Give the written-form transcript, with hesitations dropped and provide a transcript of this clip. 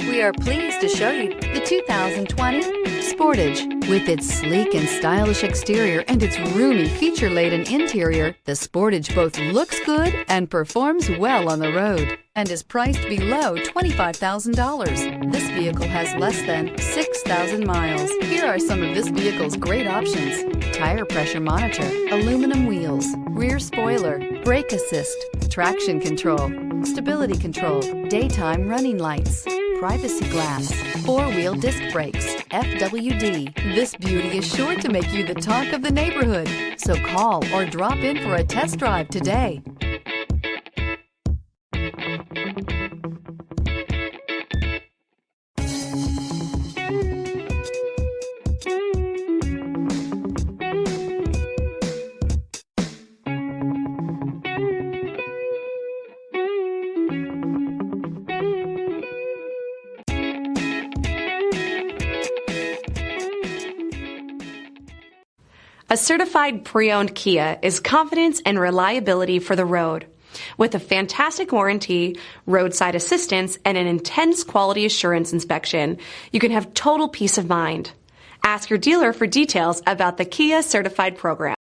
We are pleased to show you the 2020 Sportage. With its sleek and stylish exterior and its roomy feature-laden interior, the Sportage both looks good and performs well on the road and is priced below $25,000. This vehicle has less than 6,000 miles. Here are some of this vehicle's great options: tire pressure monitor, aluminum wheels, rear spoiler, brake assist, traction control, stability control, daytime running lights, privacy glass, four-wheel disc brakes, FWD. This beauty is sure to make you the talk of the neighborhood. So call or drop in for a test drive today. A certified pre-owned Kia is confidence and reliability for the road. With a fantastic warranty, roadside assistance, and an intense quality assurance inspection, you can have total peace of mind. Ask your dealer for details about the Kia Certified program.